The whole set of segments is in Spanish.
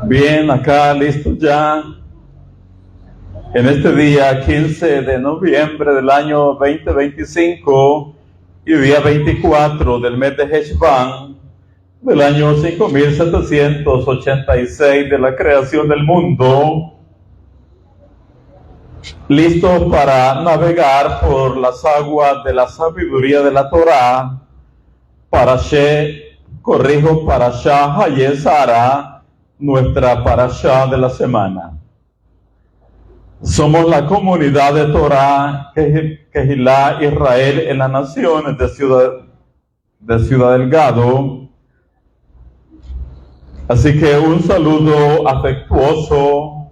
Bien, acá listo ya. En este día 15 de noviembre del año 2025 y día 24 del mes de Heshvan del año 5786 de la creación del mundo, listos para navegar por las aguas de la sabiduría de la Torá. Parashá Hayé Sara, nuestra parashá de la semana. Somos la comunidad de Torá Kehilá Israel en las naciones de Ciudad Delgado. Así que un saludo afectuoso,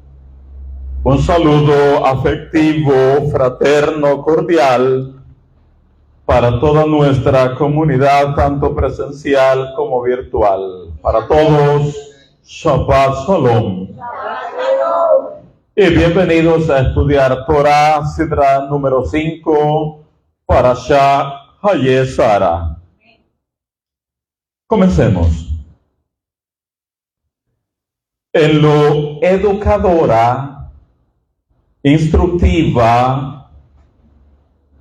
un saludo afectivo, fraterno, cordial para toda nuestra comunidad, tanto presencial como virtual. Para todos, Shabbat Shalom. Y bienvenidos a estudiar Torah Sidra número 5, Parashá Hayé Sara. Comencemos. En lo educadora, instructiva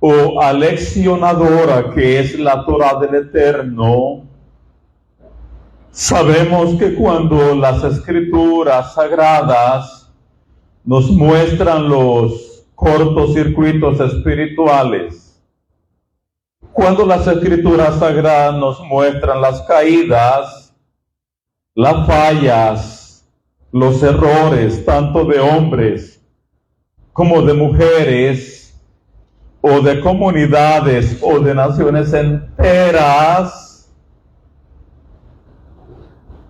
o aleccionadora que es la Torah del Eterno, sabemos que cuando las escrituras sagradas nos muestran los cortocircuitos espirituales, cuando las escrituras sagradas nos muestran las caídas, las fallas, los errores, tanto de hombres como de mujeres, o de comunidades o de naciones enteras,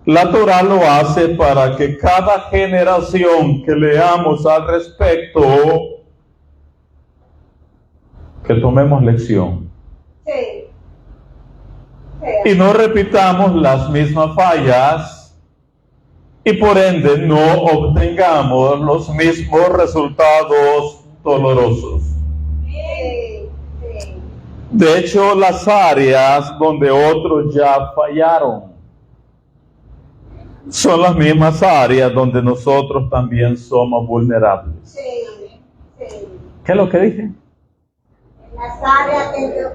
la Torah lo hace para que cada generación que leamos al respecto, que tomemos lección. Sí. Y no repitamos las mismas fallas y por ende no obtengamos los mismos resultados dolorosos. De hecho, las áreas donde otros ya fallaron son las mismas áreas donde nosotros también somos vulnerables. Sí. ¿Qué es lo que dije? Las áreas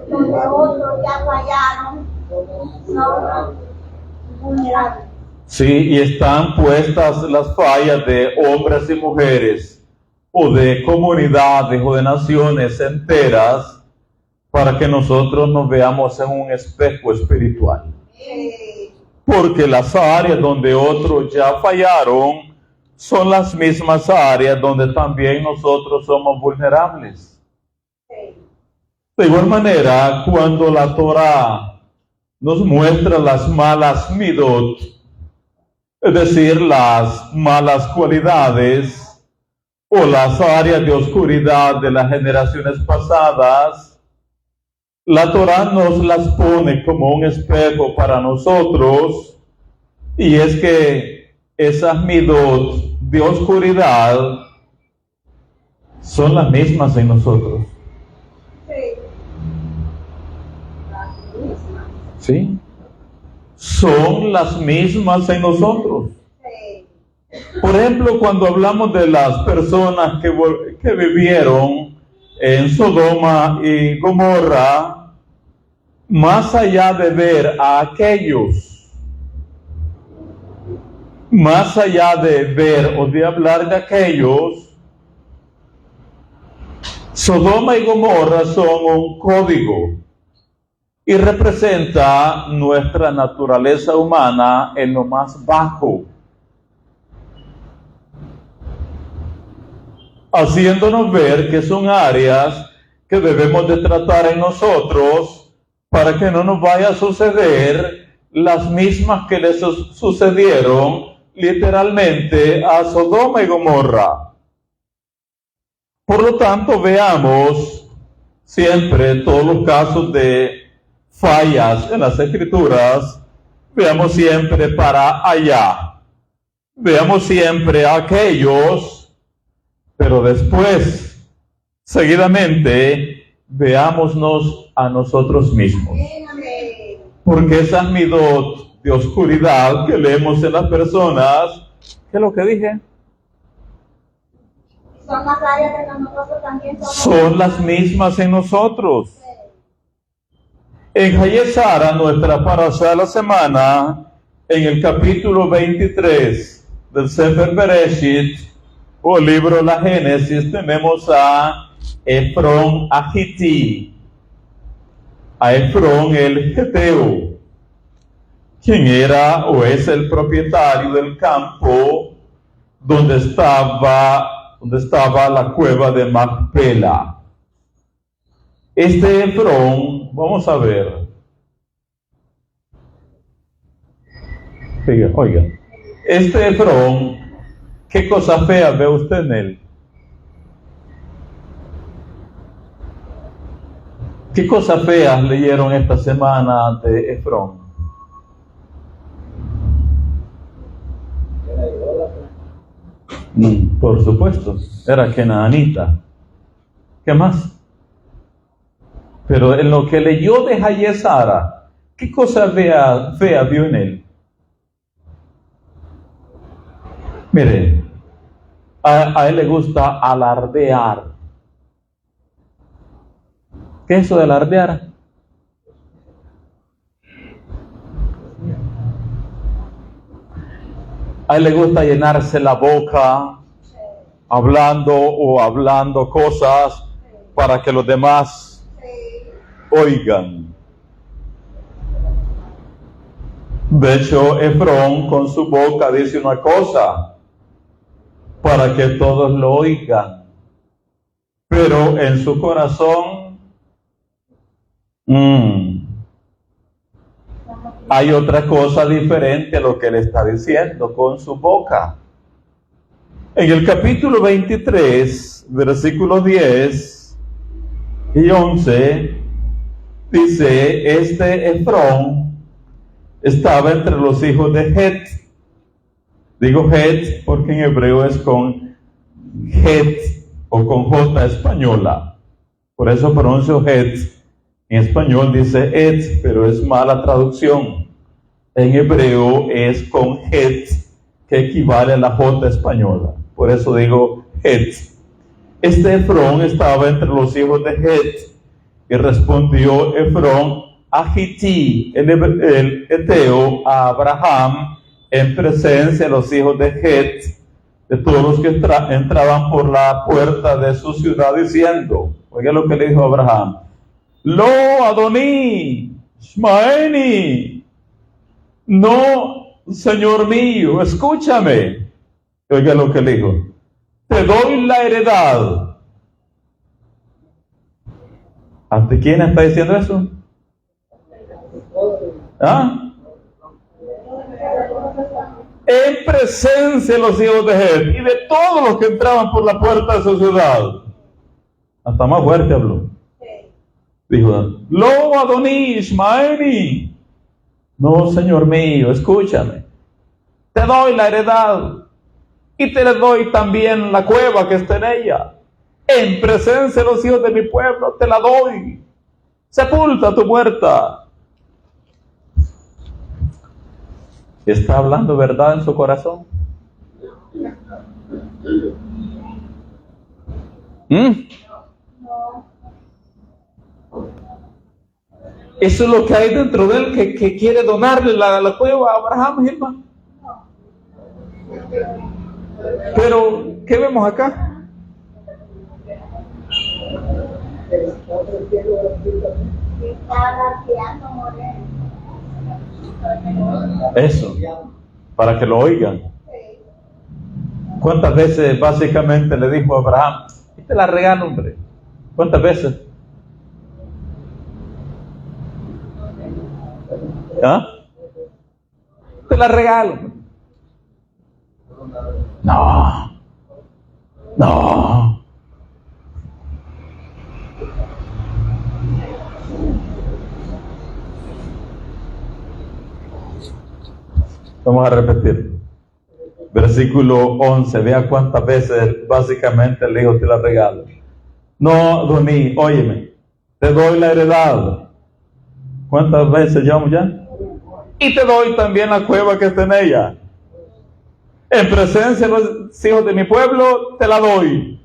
donde otros ya fallaron son vulnerables. Sí, y están puestas las fallas de hombres y mujeres, o de comunidades o de naciones enteras, para que nosotros nos veamos en un espejo espiritual. Porque las áreas donde otros ya fallaron son las mismas áreas donde también nosotros somos vulnerables. De igual manera, cuando la Torah nos muestra las malas midot, es decir, las malas cualidades o las áreas de oscuridad de las generaciones pasadas, la Torah nos las pone como un espejo para nosotros, y es que esas midot de oscuridad son las mismas en nosotros. ¿Sí? Son las mismas en nosotros. Por ejemplo, cuando hablamos de las personas que vivieron en Sodoma y Gomorra, más allá de ver a aquellos, más allá de ver o de hablar de aquellos, Sodoma y Gomorra son un código y representa nuestra naturaleza humana en lo más bajo, haciéndonos ver que son áreas que debemos de tratar en nosotros para que no nos vaya a suceder las mismas que les sucedieron literalmente a Sodoma y Gomorra. Por lo tanto, veamos siempre todos los casos de fallas en las escrituras, veamos siempre para allá, veamos siempre a aquellos, pero después, seguidamente, veámonos a nosotros mismos. Porque esas midot de oscuridad que leemos en las personas. ¿Qué es lo que dije? Son las áreas de nosotros también Son las mismas en nosotros. En Hayesara, nuestra parasha de la semana, en el capítulo 23 del Sefer Bereshit, o libro de la Génesis, tenemos a Efrón Agití, a Efrón el Geteo, quien era o es el propietario del campo donde estaba la cueva de Macpela. Este Efrón, vamos a ver. Oiga, este Efrón, ¿qué cosa fea ve usted en él? ¿Qué cosas feas leyeron esta semana de Efrón? Por supuesto, era Kenaanita. ¿Qué más? Pero en lo que leyó de Hayesara, ¿qué cosa fea vio en él? Mire, a él le gusta alardear. ¿Qué es eso de alardear? A él le gusta llenarse la boca hablando cosas para que los demás oigan. De hecho, Efrón con su boca dice una cosa para que todos lo oigan, pero en su corazón hay otra cosa diferente a lo que él está diciendo con su boca. En el capítulo 23, versículos 10 y 11, dice, Efrón estaba entre los hijos de Het. Digo Het porque en hebreo es con Het o con J española. Por eso pronuncio Het. En español dice Et, pero es mala traducción. En hebreo es con Het, que equivale a la J española. Por eso digo Het. Este Efrón estaba entre los hijos de Het. Y respondió Efrón a Hití, el Eteo, a Abraham, en presencia de los hijos de Het, de todos los que entraban por la puerta de su ciudad, diciendo, oiga lo que le dijo Abraham, Lo Adoní, Shmaeni, no, Señor mío, escúchame. Oiga lo que le dijo, te doy la heredad. ¿Ante quién está diciendo eso? ¿Ah? En presencia de los hijos de Het y de todos los que entraban por la puerta de su ciudad. Hasta más fuerte habló. Dijo, Lo Adoní, Ishmaeli. No, Señor mío, escúchame. Te doy la heredad y te le doy también la cueva que está en ella. En presencia de los hijos de mi pueblo te la doy. Sepulta tu muerta. ¿Está hablando verdad en su corazón? Eso es lo que hay dentro de él, que quiere donarle la cueva a Abraham, hermano. Pero, ¿qué vemos acá? Eso, para que lo oigan. ¿Cuántas veces básicamente le dijo a Abraham, y te la regalo, hombre? ¿Cuántas veces? ¿Ah? Te la regalo. No. Vamos a repetir. Versículo 11. Vea cuántas veces básicamente le dijo, te la regalo. No, Adoní, óyeme, te doy la heredad. ¿Cuántas veces llevamos ya? y te doy también la cueva que está en ella. En presencia de los hijos de mi pueblo, te la doy.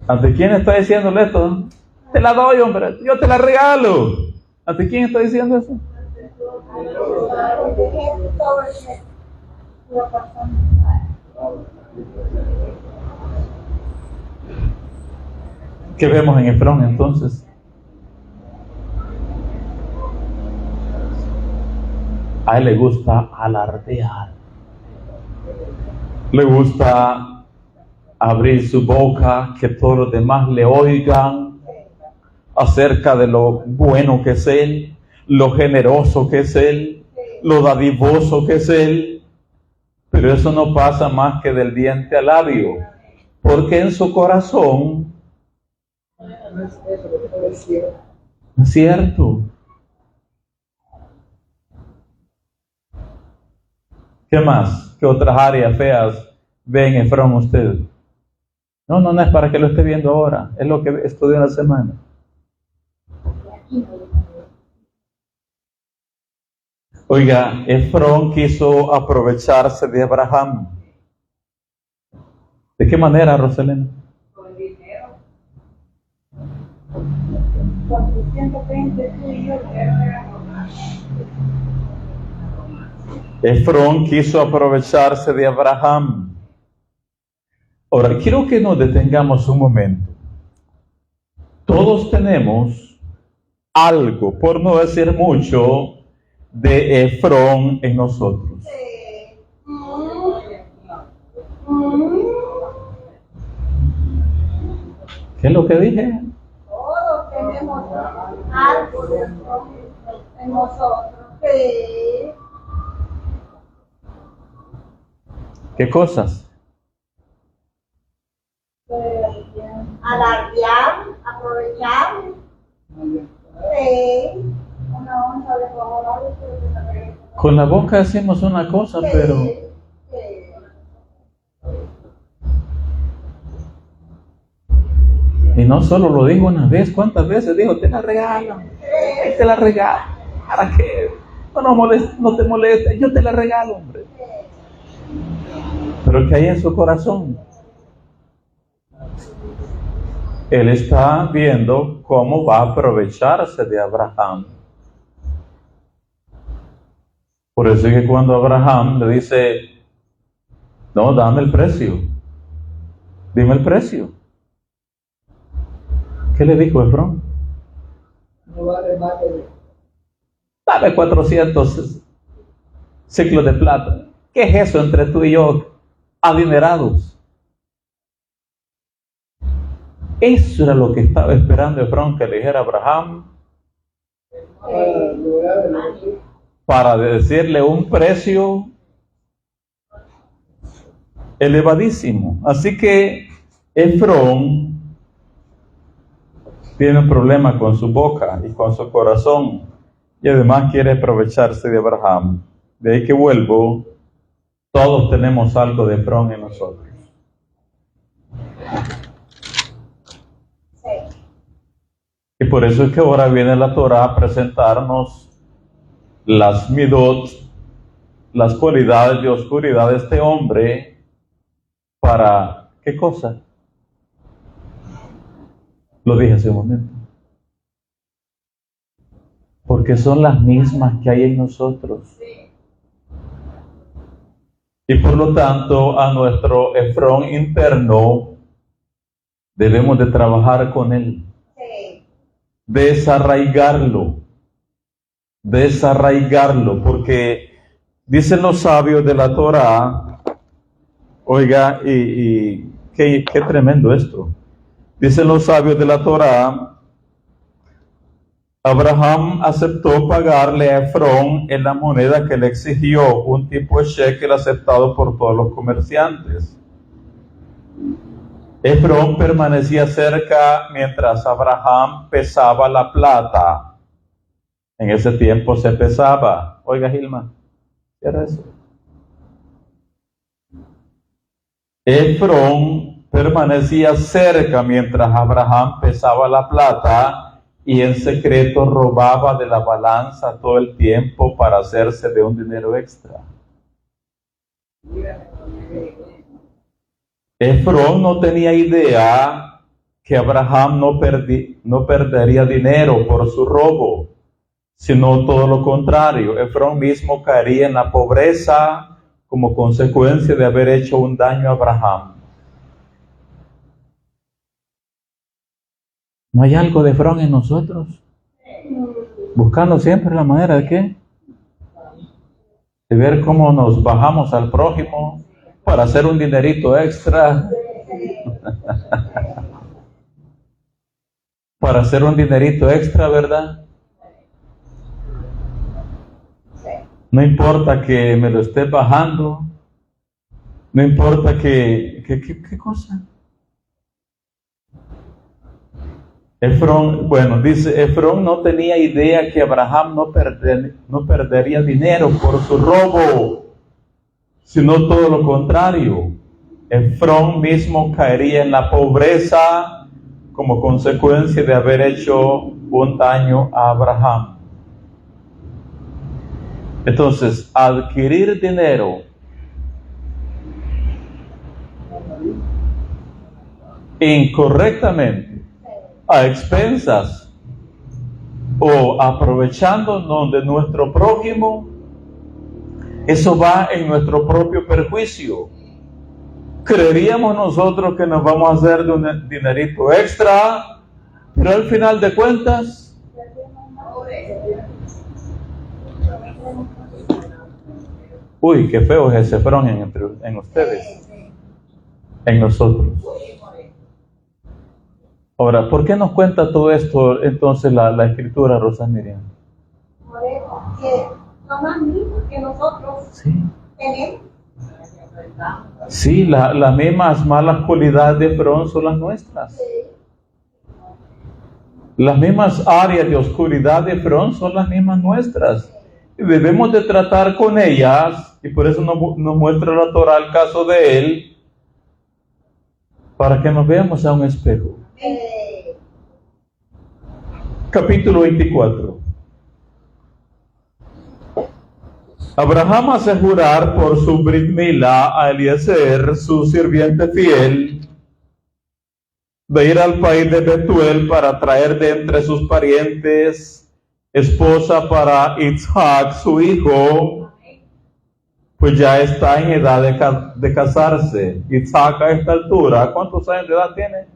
¿Ante quién está diciéndole esto? Te la doy, hombre, yo te la regalo. ¿Ante quién está diciendo eso? ¿Qué vemos en Efrón entonces? A él le gusta alardear. Le gusta abrir su boca, que todos los demás le oigan acerca de lo bueno que es él, lo generoso que es él, lo dadivoso que es él. Pero eso no pasa más que del diente al labio, porque en su corazón no es cierto. ¿Qué más? ¿Qué otras áreas feas ven en Efrón usted? No es para que lo esté viendo ahora, es lo que estudió en la semana. Oiga, Efrón quiso aprovecharse de Abraham. ¿De qué manera, Roselena? Con dinero. Con 120 tuyos, Efrón quiso aprovecharse de Abraham. Ahora, quiero que nos detengamos un momento. Todos tenemos algo, por no decir mucho, de Efrón en nosotros. ¿Qué es lo que dije? Todos tenemos algo en nosotros. Sí. ¿Qué cosas? Alardear, aprovechar. Sí. Una onza de favor. Con la boca decimos una cosa, pero y no solo lo dijo una vez, ¿cuántas veces dijo? Te la regalo, te la regalo. ¿Para qué? No te molestes, yo te la regalo, hombre. Pero ¿qué hay en su corazón? Él está viendo cómo va a aprovecharse de Abraham. Por eso es que cuando Abraham le dice, no, dame el precio, dime el precio. ¿Qué le dijo Efrón? No vale más que... Dame 400 ciclos de plata. ¿Qué es eso entre tú y yo, adinerados? Eso era lo que estaba esperando Efrón que le dijera a Abraham para decirle un precio elevadísimo. Así que Efrón tiene un problema con su boca y con su corazón, y además quiere aprovecharse de Abraham. De ahí que vuelvo, todos tenemos algo de Efrón en nosotros. Y por eso es que ahora viene la Torah a presentarnos las midot, las cualidades de oscuridad de este hombre, para, ¿qué cosa? Lo dije hace un momento. Porque son las mismas que hay en nosotros. Y por lo tanto, a nuestro Efrón interno debemos de trabajar con él. Desarraigarlo, porque dicen los sabios de la Torah, oiga, y qué tremendo esto. Dicen los sabios de la Torah, Abraham aceptó pagarle a Efrón en la moneda que le exigió, un tipo de shekel aceptado por todos los comerciantes. Efrón permanecía cerca mientras Abraham pesaba la plata. En ese tiempo se pesaba. Oiga, Gilma, ¿qué era eso? Efrón permanecía cerca mientras Abraham pesaba la plata y en secreto robaba de la balanza todo el tiempo para hacerse de un dinero extra. Efrón no tenía idea que Abraham no perdería dinero por su robo, sino todo lo contrario. Efrón mismo caería en la pobreza como consecuencia de haber hecho un daño a Abraham. ¿No hay algo de Efrón en nosotros? Buscando siempre la manera de ¿qué? De ver cómo nos bajamos al prójimo para hacer un dinerito extra. Para hacer un dinerito extra, ¿verdad? No importa que me lo esté bajando. No importa ¿qué cosa? Efrón, bueno, dice, Efrón no tenía idea que Abraham no perdería dinero por su robo, sino todo lo contrario. Efrón mismo caería en la pobreza como consecuencia de haber hecho un daño a Abraham. Entonces, adquirir dinero incorrectamente, a expensas o aprovechándonos de nuestro prójimo, eso va en nuestro propio perjuicio. Creeríamos nosotros que nos vamos a hacer de un dinerito extra, pero al final de cuentas, uy, qué feo es ese Efrón en ustedes, en nosotros. Ahora, ¿por qué nos cuenta todo esto entonces la escritura, Rosa Miriam? Por eso, que son las mismas que nosotros tenemos. Sí, las mismas malas cualidades de Efrón son las nuestras. Las mismas áreas de oscuridad de Efrón son las mismas nuestras. Y debemos de tratar con ellas, y por eso nos muestra la Torah el caso de él, para que nos veamos a un espejo. Capítulo 24. Abraham hace jurar por su Brit Milá a Eliezer, su sirviente fiel, de ir al país de Betuel para traer de entre sus parientes esposa para Isaac, su hijo, pues ya está en edad de casarse. Isaac a esta altura, ¿cuántos años de edad tiene?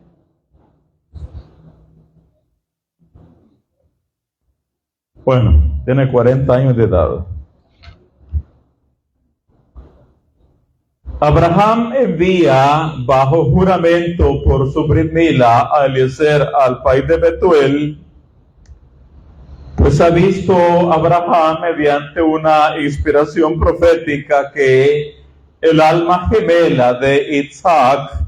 Bueno, tiene 40 años de edad. Abraham envía bajo juramento por su Brit Milá a Eliezer al país de Betuel, pues ha visto Abraham mediante una inspiración profética que el alma gemela de Isaac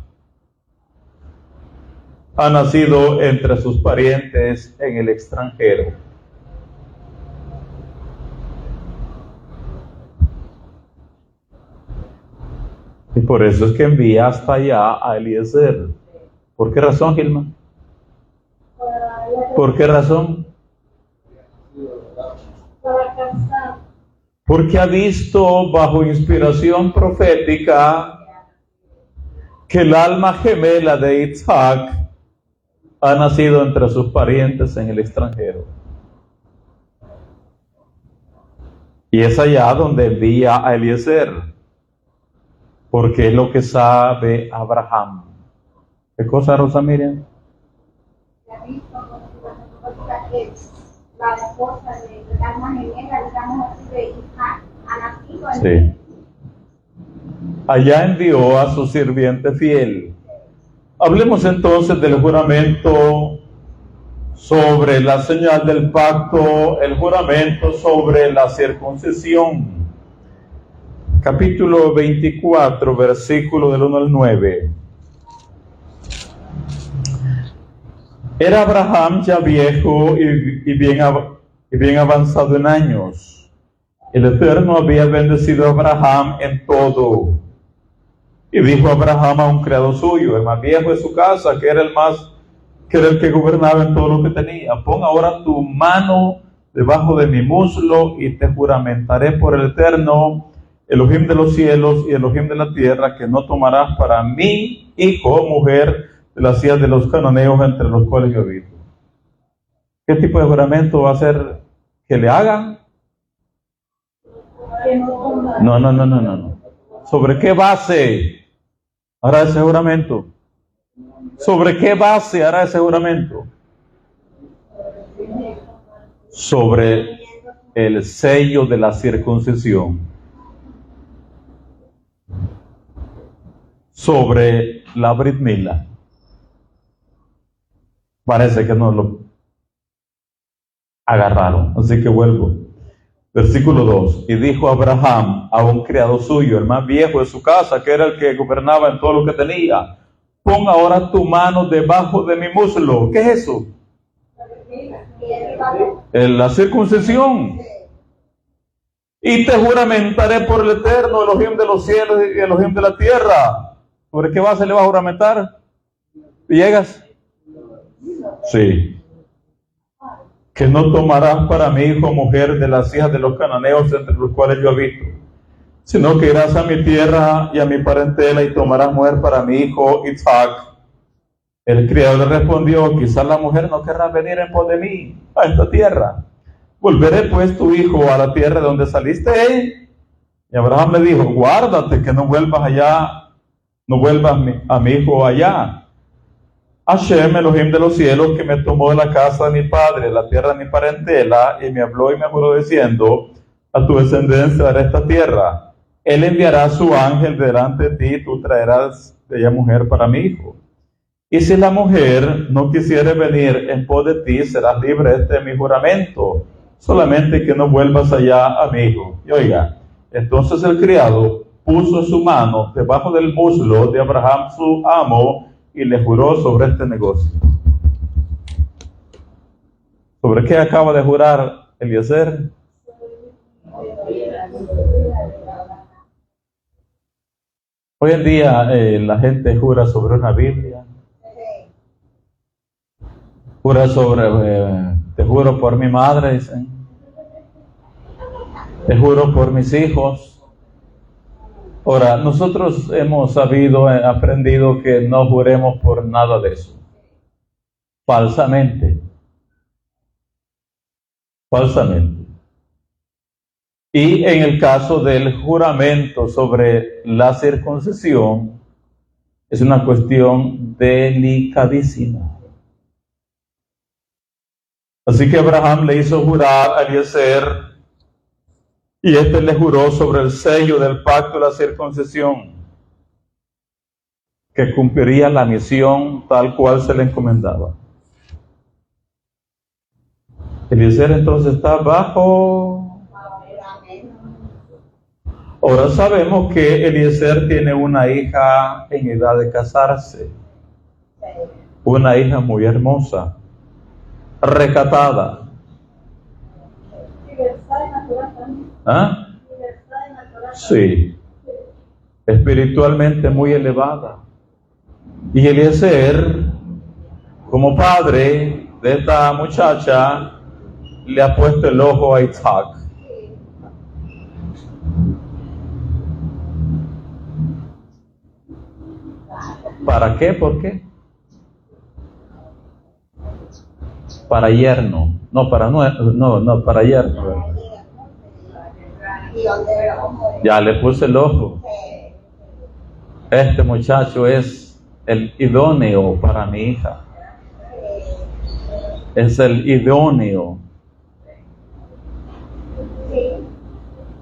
ha nacido entre sus parientes en el extranjero. Y por eso es que envía hasta allá a Eliezer. ¿Por qué razón, Gilma? ¿Por qué razón? Porque ha visto bajo inspiración profética que el alma gemela de Isaac ha nacido entre sus parientes en el extranjero. Y es allá donde envía a Eliezer, porque es lo que sabe Abraham. ¿Qué cosa, Rosa Miriam? La esposa de la alma gemela, digamos así, de Isaac, ha nacido en Sí. Allá envió a su sirviente fiel. Hablemos entonces del juramento sobre la señal del pacto, el juramento sobre la circuncisión. Capítulo 24, versículo del 1 al 9. Era Abraham ya viejo y bien avanzado en años. El Eterno había bendecido a Abraham en todo. Y dijo Abraham a un criado suyo, el más viejo de su casa, que era el que gobernaba en todo lo que tenía: pon ahora tu mano debajo de mi muslo y te juramentaré por el Eterno, Elohim de los cielos y Elohim de la tierra, que no tomarás para mí hijo o mujer de las hijas de los cananeos entre los cuales yo habito. ¿Qué tipo de juramento va a ser que le hagan? No. ¿Sobre qué base hará ese juramento? ¿Sobre qué base hará ese juramento? Sobre el sello de la circuncisión. Sobre la Brit Mila. Parece que no lo agarraron, así que vuelvo. Versículo 2. Y dijo Abraham a un criado suyo, el más viejo de su casa, que era el que gobernaba en todo lo que tenía: pon ahora tu mano debajo de mi muslo. ¿Qué es eso? La circuncisión. Y te juramentaré por el Eterno, Elohim de los cielos y Elohim de la tierra. ¿Sobre qué base le va a juramentar? ¿Llegas? Sí. Que no tomarás para mí hijo o mujer de las hijas de los cananeos entre los cuales yo habito, sino que irás a mi tierra y a mi parentela y tomarás mujer para mi hijo Isaac. El criado le respondió: quizás la mujer no querrá venir en pos de mí a esta tierra. Volveré pues tu hijo a la tierra de donde saliste. Y Abraham le dijo: guárdate que no vuelvas a mi hijo allá. Hashem, Elohim de los cielos, que me tomó de la casa de mi padre, la tierra de mi parentela, y me habló y me juró diciendo: a tu descendencia daré esta tierra. Él enviará a su ángel delante de ti, y tú traerás de ella mujer para mi hijo. Y si la mujer no quisiere venir en pos de ti, serás libre de mi juramento, solamente que no vuelvas allá a mi hijo. Y oiga, entonces el criado puso su mano debajo del muslo de Abraham su amo, y le juró sobre este negocio. ¿Sobre qué acaba de jurar Eliezer? Hoy en día la gente jura sobre una Biblia. Jura sobre, te juro por mi madre, dicen. Te juro por mis hijos. Ahora, nosotros hemos aprendido que no juremos por nada de eso. Falsamente. Y en el caso del juramento sobre la circuncisión, es una cuestión delicadísima. Así que Abraham le hizo jurar a Eliezer, y este le juró sobre el sello del pacto de la circuncisión, que cumpliría la misión tal cual se le encomendaba. Eliezer entonces está bajo. Ahora sabemos que Eliezer tiene una hija en edad de casarse, una hija muy hermosa, recatada. ¿Ah? Sí, espiritualmente muy elevada. Y Eliezer, como padre de esta muchacha, le ha puesto el ojo a Isaac. ¿Para qué? ¿Por qué? Para yerno, no para yerno. Ya le puse el ojo. Este muchacho es el idóneo para mi hija. Es el idóneo.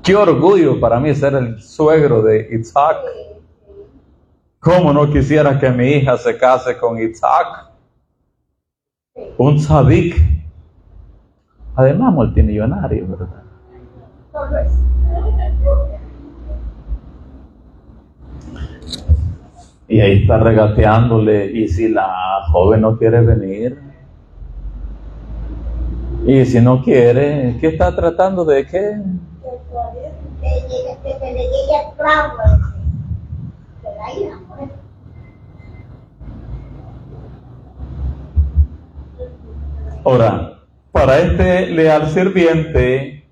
Qué orgullo para mí ser el suegro de Isaac. ¿Cómo no quisiera que mi hija se case con Isaac? Un tzadik. Además multimillonario, ¿verdad? Y ahí está regateándole. ¿Y si la joven no quiere venir? Y si no quiere, ¿qué está tratando de qué? Que le llegue el clavo. ahí, amor. Ahora, para este leal sirviente,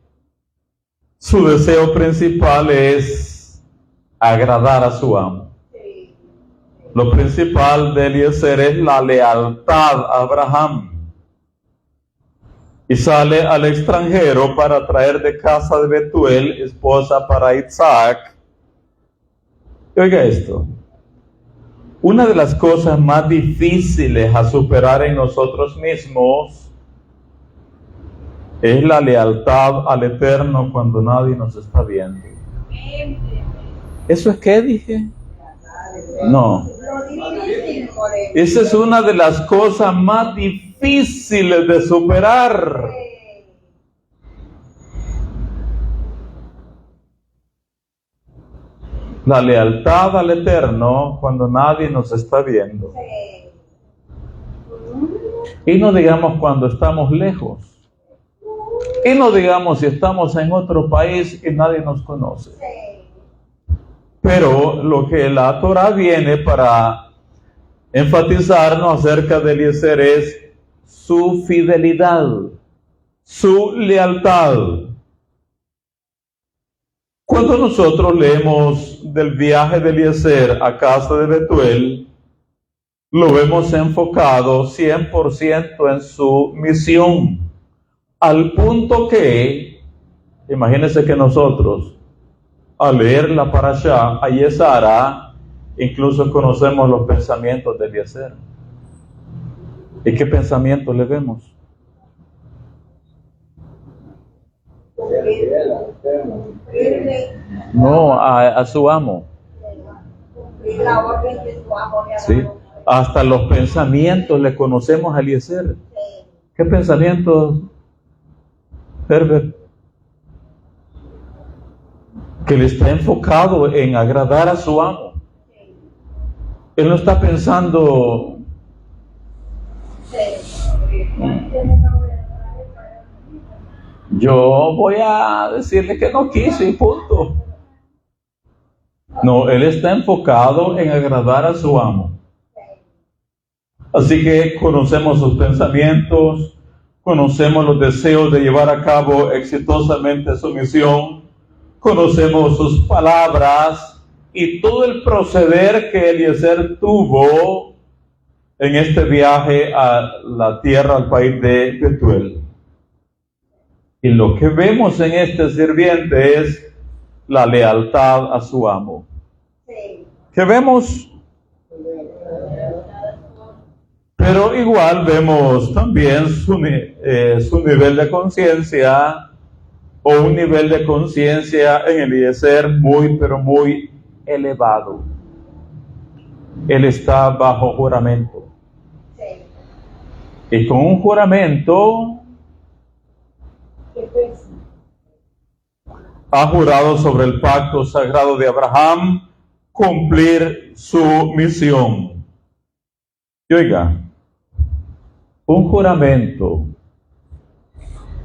su deseo principal es agradar a su amo. Lo principal de Eliezer es la lealtad a Abraham. Y sale al extranjero para traer de casa de Betuel esposa para Isaac. Y oiga esto. Una de las cosas más difíciles a superar en nosotros mismos es la lealtad al Eterno cuando nadie nos está viendo. ¿Eso es qué dije? No. Esa es una de las cosas más difíciles de superar. La lealtad al Eterno cuando nadie nos está viendo. Y no digamos cuando estamos lejos. Y no digamos si estamos en otro país y nadie nos conoce. Pero lo que la Torah viene para enfatizarnos acerca de Eliezer es su fidelidad, su lealtad. Cuando nosotros leemos del viaje de Eliezer a casa de Betuel, lo vemos enfocado 100% en su misión, al punto que, imagínense que nosotros, al leer la parashá, a Yesara, incluso conocemos los pensamientos de Eliezer. ¿Y qué pensamientos le vemos? No, a su amo. Sí. Hasta los pensamientos le conocemos a Eliezer. ¿Qué pensamientos, Herbert? Que le está enfocado en agradar a su amo. Él no está pensando yo voy a decirle que no quise y punto. No, él está enfocado en agradar a su amo. Así que conocemos sus pensamientos, conocemos los deseos de llevar a cabo exitosamente su misión, conocemos sus palabras y todo el proceder que Eliezer tuvo en este viaje a la tierra, al país de Betuel. Y lo que vemos en este sirviente es la lealtad a su amo. ¿Qué vemos? Pero igual vemos también su nivel de conciencia, o un nivel de conciencia en Eliezer muy, pero muy elevado. Él está bajo juramento. Y con un juramento ha jurado sobre el pacto sagrado de Abraham cumplir su misión. Y oiga, un juramento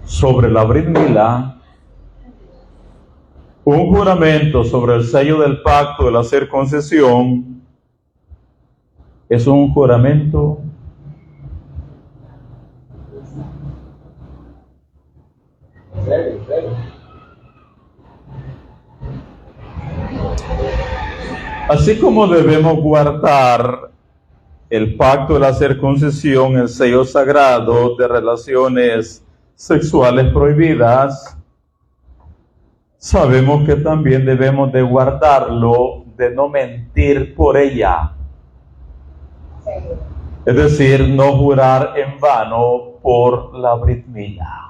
sobre la Brit Milá, un juramento sobre el sello del pacto de la circuncisión, es un juramento así como debemos guardar el pacto de la circuncisión, el sello sagrado de relaciones sexuales prohibidas, sabemos que también debemos de guardarlo de no mentir por ella. Es decir, no jurar en vano por la Brit Milá.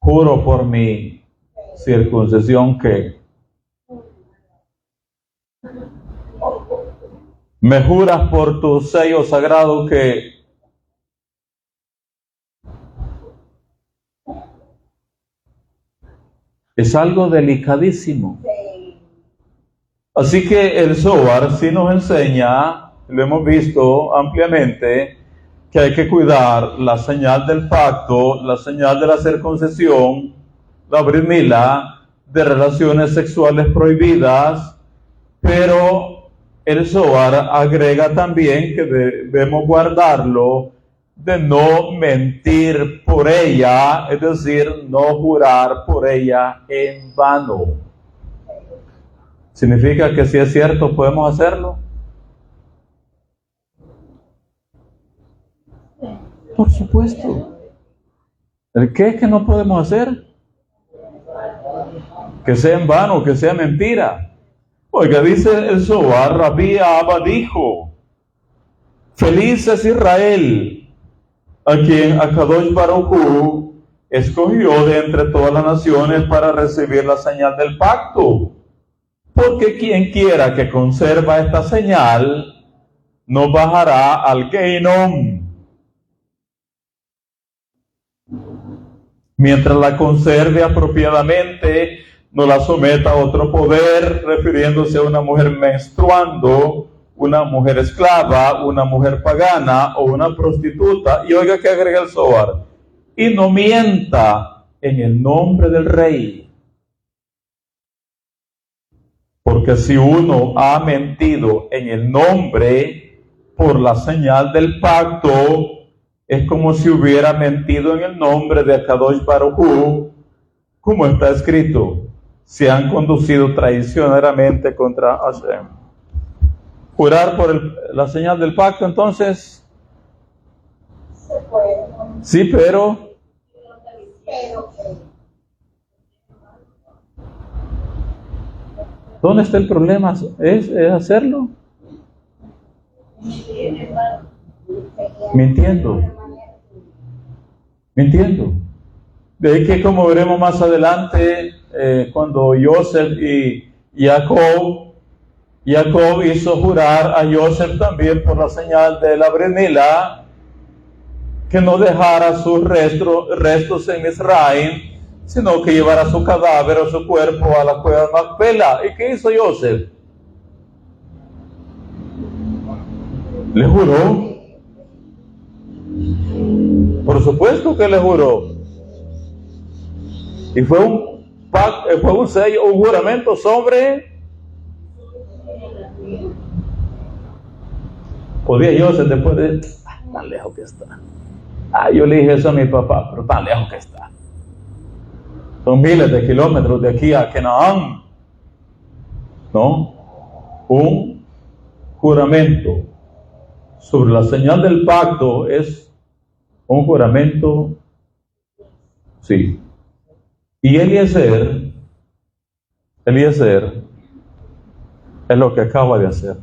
Juro por mi circuncisión que me juras por tu sello sagrado que es algo delicadísimo. Así que el Zohar sí nos enseña, lo hemos visto ampliamente, que hay que cuidar la señal del pacto, la señal de la circuncisión, la Brit Milá, de relaciones sexuales prohibidas, pero el Zohar agrega también que debemos guardarlo de no mentir por ella, es decir, no jurar por ella en vano. ¿Significa que si es cierto podemos hacerlo? Por supuesto. ¿El qué es que no podemos hacer? Que sea en vano, que sea mentira. Oiga, dice el Zohar, Rabbi Abba dijo: feliz es Israel, a quien Akadosh Baruj Hu escogió de entre todas las naciones para recibir la señal del pacto. Porque quien quiera que conserva esta señal, no bajará al Geinom, mientras la conserve apropiadamente, no la someta a otro poder, refiriéndose a una mujer menstruando, una mujer esclava, una mujer pagana o una prostituta. Y oiga que agrega el Zohar: y no mienta en el nombre del rey. Porque si uno ha mentido en el nombre por la señal del pacto, es como si hubiera mentido en el nombre de Akadosh Baruj Hu, como está escrito: se han conducido traicioneramente contra Hashem. Jurar por la señal del pacto, entonces, Se puede. sí, pero ¿dónde está el problema? ¿Es hacerlo? Mintiendo. De ahí que, como veremos más adelante, cuando Yosef y Jacob hizo jurar a Yosef también por la señal de la Brit Milá, que no dejara sus restos en Israel, sino que llevara su cadáver o su cuerpo a la cueva de Macpela. ¿Y qué hizo Yosef? Le juró. Por supuesto que le juró. Y fue un sello, un juramento sobre. Podía Yosef después de tan lejos que está. Yo le dije eso a mi papá, pero tan lejos que está. Son miles de kilómetros de aquí a Canaán. ¿No? Un juramento sobre la señal del pacto es un juramento, sí. Y Eliezer es lo que acaba de hacer.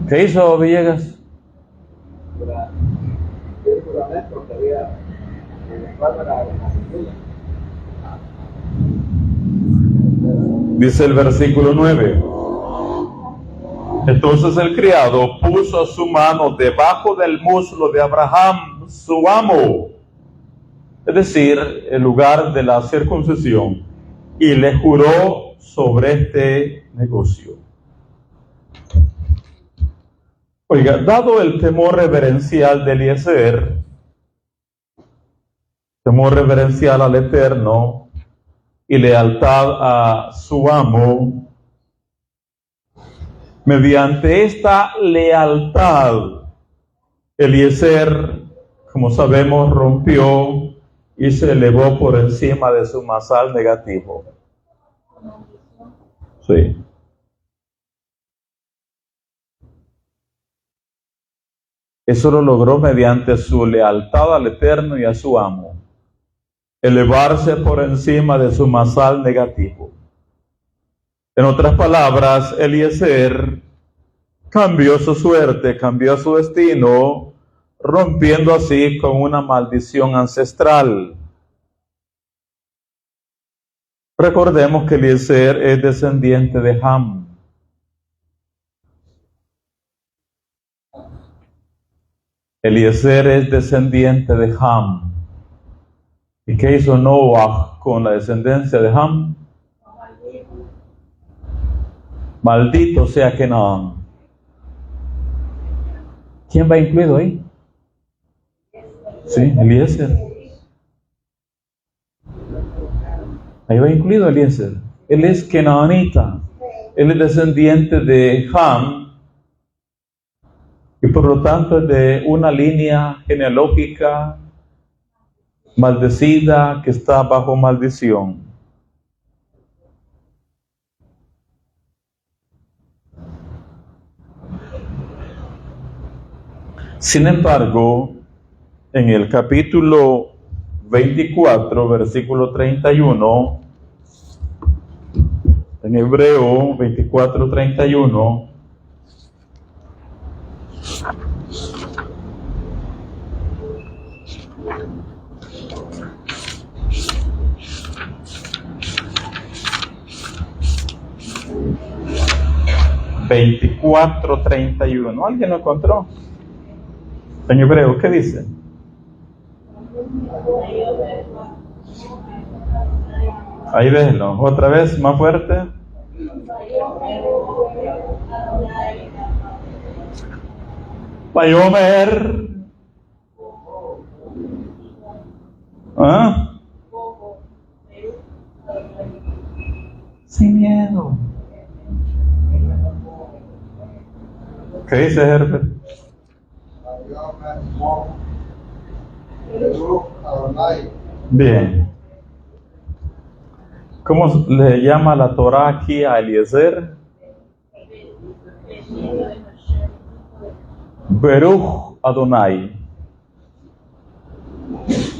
¿Qué hizo Villegas? El juramento que había en el cual era Dice el versículo 9. Entonces el criado puso su mano debajo del muslo de Abraham, su amo, es decir, el lugar de la circuncisión, y le juró sobre este negocio. Oiga, dado el temor reverencial de Eliezer, temor reverencial al Eterno y lealtad a su amo, mediante esta lealtad, Eliezer, como sabemos, rompió y se elevó por encima de su masal negativo. Sí. Eso lo logró mediante su lealtad al Eterno y a su amo. Elevarse por encima de su masal negativo. En otras palabras, Eliezer cambió su suerte, cambió su destino, rompiendo así con una maldición ancestral. Recordemos que Eliezer es descendiente de Ham. Eliezer es descendiente de Ham. ¿Y qué hizo Noah con la descendencia de Ham? Maldito sea Canaán. ¿Quién va incluido ahí? Sí, Eliezer. Ahí va incluido Eliezer. Él es Kenaanita. Él es descendiente de Ham. Y por lo tanto es de una línea genealógica maldecida que está bajo maldición. Sin embargo, en el capítulo 24, versículo 31, en Hebreo 24, 31, ¿alguien lo encontró? En hebreo, ¿qué dice? Ahí déjenlo, otra vez, más fuerte. Vayomer. ¿Ah? Sin miedo. ¿Qué dice Herbert? Bien. ¿Cómo le llama la Torah aquí a Eliezer? Beruch Adonai.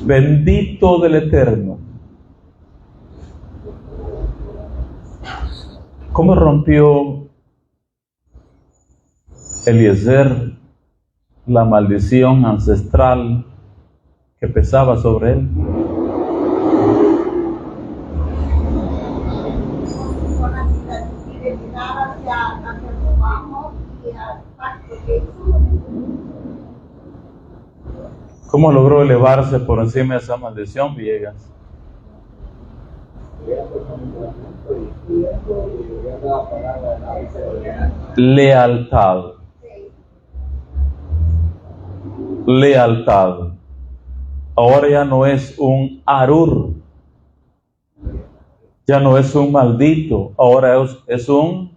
Bendito del Eterno. ¿Cómo rompió Eliezer la maldición ancestral que pesaba sobre él? ¿Cómo logró elevarse por encima de esa maldición, Villegas? Lealtad. Lealtad. Ahora ya no es un arur, ya no es un maldito, ahora es un,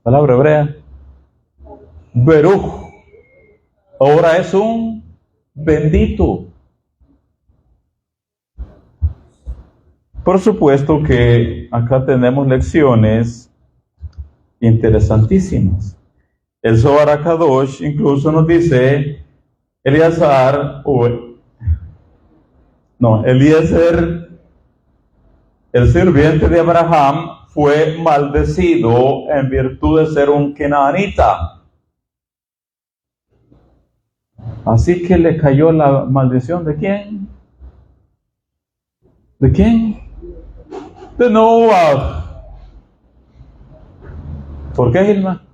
palabra hebrea, beruj, ahora es un bendito. Por supuesto que acá tenemos lecciones interesantísimas. El Zohar HaKadosh incluso nos dice, Eliezer, el sirviente de Abraham, fue maldecido en virtud de ser un kenaanita. Así que le cayó la maldición ¿de quién? ¿De quién? De Noah. ¿Por qué, Gilma?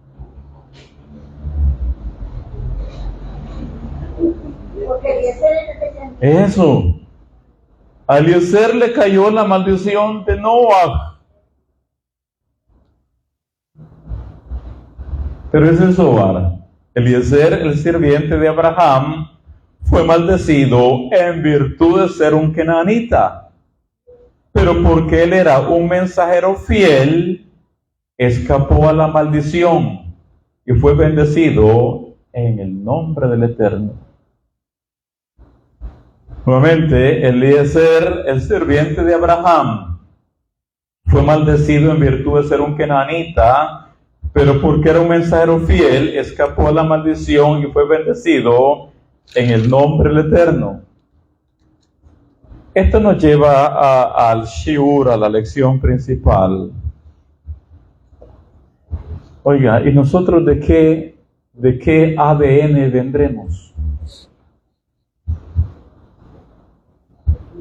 Porque Eliezer es el descendiente. Eso. A Eliezer le cayó la maldición de Noah. Pero es el Zohar. Eliezer, el sirviente de Abraham, fue maldecido en virtud de ser un kenaanita. Pero porque él era un mensajero fiel, escapó a la maldición y fue bendecido en el nombre del Eterno. Nuevamente, Eliezer, el sirviente de Abraham, fue maldecido en virtud de ser un kenaanita, pero porque era un mensajero fiel, escapó a la maldición y fue bendecido en el nombre del Eterno. Esto nos lleva al shiur, a la lección principal. Oiga, ¿y nosotros de qué ADN vendremos?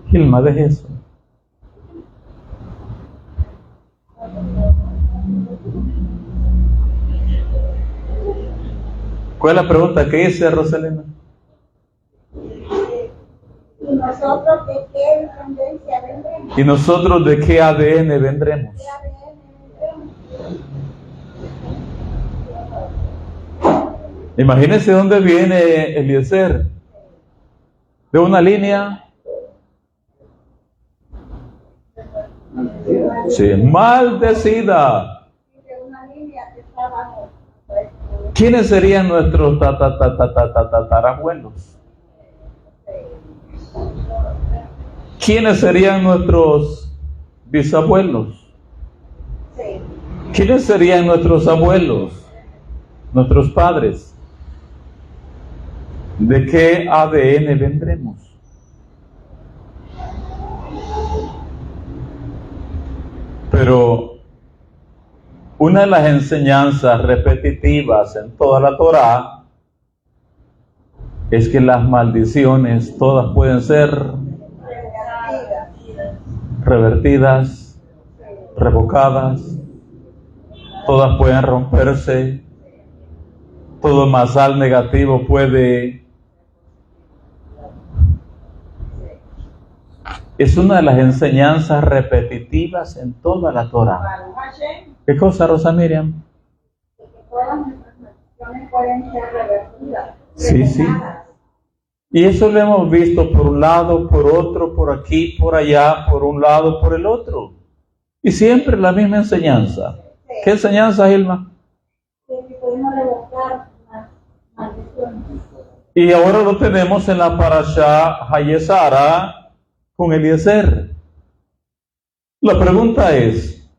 Gilma, deje eso. ¿Cuál es la pregunta que hice, Rosalina? ¿Y nosotros de qué descendencia vendremos? ¿Y nosotros de qué ADN vendremos? ¿Qué ADN vendremos? Imagínense dónde viene Eliezer. De una línea Sí, maldecida. ¿Quiénes serían nuestros tatarabuelos? ¿Quiénes serían nuestros bisabuelos? ¿Quiénes serían nuestros abuelos? Nuestros padres. ¿De qué ADN vendremos? Pero una de las enseñanzas repetitivas en toda la Torá es que las maldiciones todas pueden ser revertidas, revocadas, todas pueden romperse, todo masal negativo puede... Es una de las enseñanzas repetitivas en toda la Torá. ¿Qué cosa, Rosa Miriam? Todas nuestras maldiciones pueden ser revertidas. Sí, sí. Y eso lo hemos visto por un lado, por otro, por aquí, por allá, por un lado, por el otro. Y siempre la misma enseñanza. ¿Qué enseñanza, Hilma? Que podemos revocar las maldiciones. Y ahora lo tenemos en la parashá Hayezara con Eliezer. La pregunta es,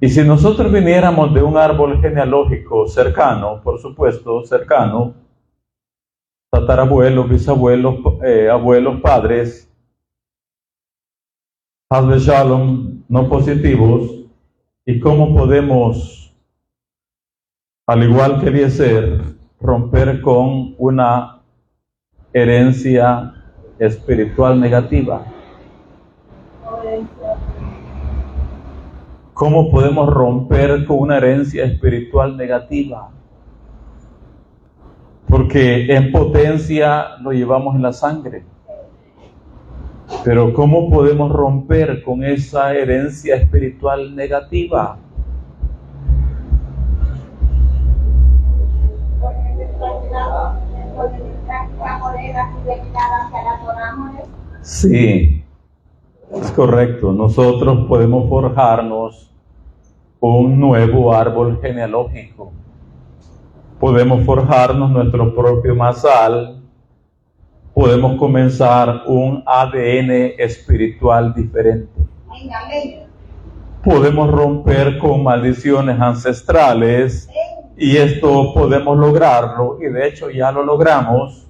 y si nosotros viniéramos de un árbol genealógico cercano, por supuesto, cercano, tatarabuelos, bisabuelos, abuelos, padres, Haz Shalom, no positivos, y cómo podemos, al igual que Eliezer, romper con una herencia espiritual negativa. ¿Cómo podemos romper con una herencia espiritual negativa? Porque en potencia lo llevamos en la sangre. Pero ¿cómo podemos romper con esa herencia espiritual negativa? Sí, es correcto. Nosotros podemos forjarnos un nuevo árbol genealógico. Podemos forjarnos nuestro propio masal. Podemos comenzar un ADN espiritual diferente. Podemos romper con maldiciones ancestrales. Y esto podemos lograrlo, y de hecho ya lo logramos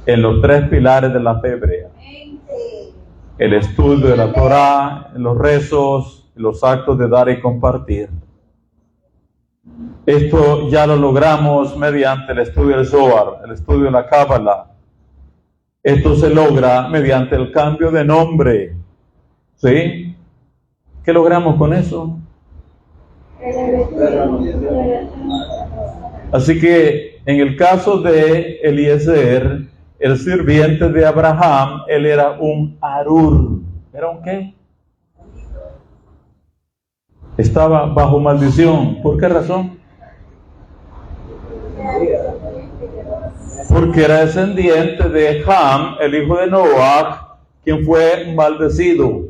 en los 3 pilares de la fe hebrea: el estudio de la Torá, los rezos, los actos de dar y compartir. Esto ya lo logramos mediante el estudio del Zohar, el estudio de la Cábala. Esto se logra mediante el cambio de nombre. ¿Sí? ¿Qué logramos con eso? Así que en el caso de Eliezer, el sirviente de Abraham, él era un arur. ¿Era un qué? Estaba bajo maldición. ¿Por qué razón? Porque era descendiente de Ham, el hijo de Noach, quien fue maldecido.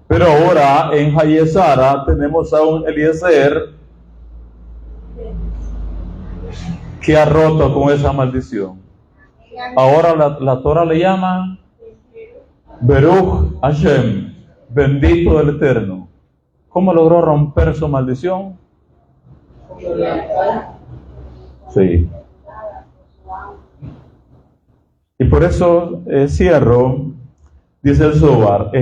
Pero ahora en Hayezara tenemos a un Eliezer que ha roto con esa maldición. Ahora la Torah le llama Beruch Hashem, bendito del Eterno. ¿Cómo logró romper su maldición? Sí. Y por eso cierro, dice el Zohar,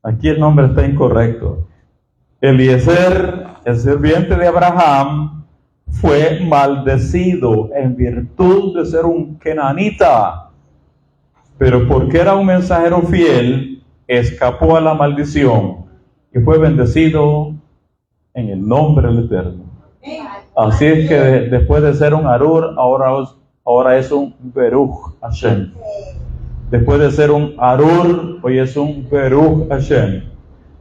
aquí el nombre está incorrecto. Eliezer, el sirviente de Abraham, fue maldecido en virtud de ser un kenanita. Pero porque era un mensajero fiel, escapó a la maldición y fue bendecido en el nombre del Eterno. Así es que después de ser un Arur, ahora es un Beruch Hashem. Después de ser un Arur, hoy es un Beruch Hashem.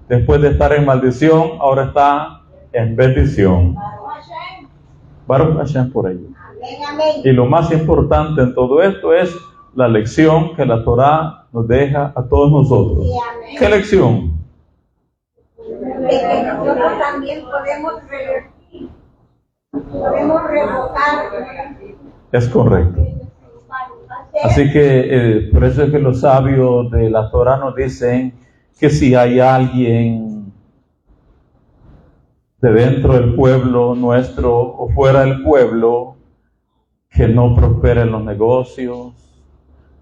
Después de estar en maldición, ahora está en bendición. Baruch Hashem por ello. Y lo más importante en todo esto es la lección que la Torá nos deja a todos nosotros. ¿Qué lección? De que nosotros también podemos revertir, podemos revocar. Es correcto. Así que por eso es que los sabios de la Torá nos dicen que si hay alguien de dentro del pueblo nuestro o fuera del pueblo que no prospera en los negocios,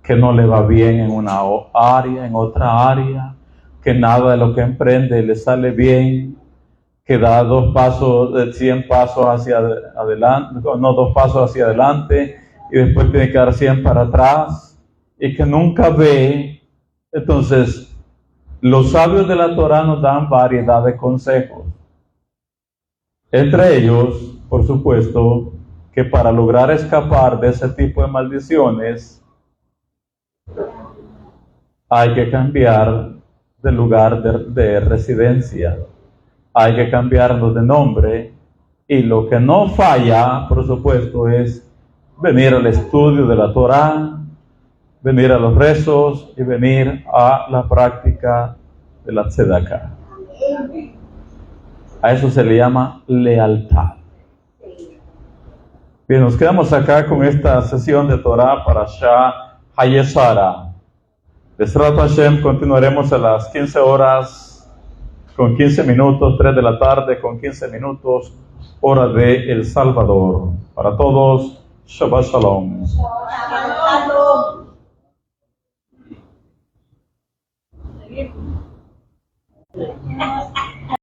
que no le va bien en una área, en otra área, que nada de lo que emprende le sale bien, que da 2 pasos, 100 pasos hacia adelante, no 2 pasos hacia adelante y después tiene que dar 100 para atrás y que nunca ve. Entonces, los sabios de la Torá nos dan variedad de consejos. Entre ellos, por supuesto, que para lograr escapar de ese tipo de maldiciones, hay que cambiar de lugar de residencia, hay que cambiarnos de nombre, y lo que no falla, por supuesto, es venir al estudio de la Torá, venir a los rezos y venir a la práctica de la tzedakah. A eso se le llama lealtad. Bien, nos quedamos acá con esta sesión de Torah para Shah Hayesara. Besrat Hashem, continuaremos a las 15 horas con 15 minutos, 3 de la tarde con 15 minutos, hora de El Salvador. Para todos, Shabbat Shalom.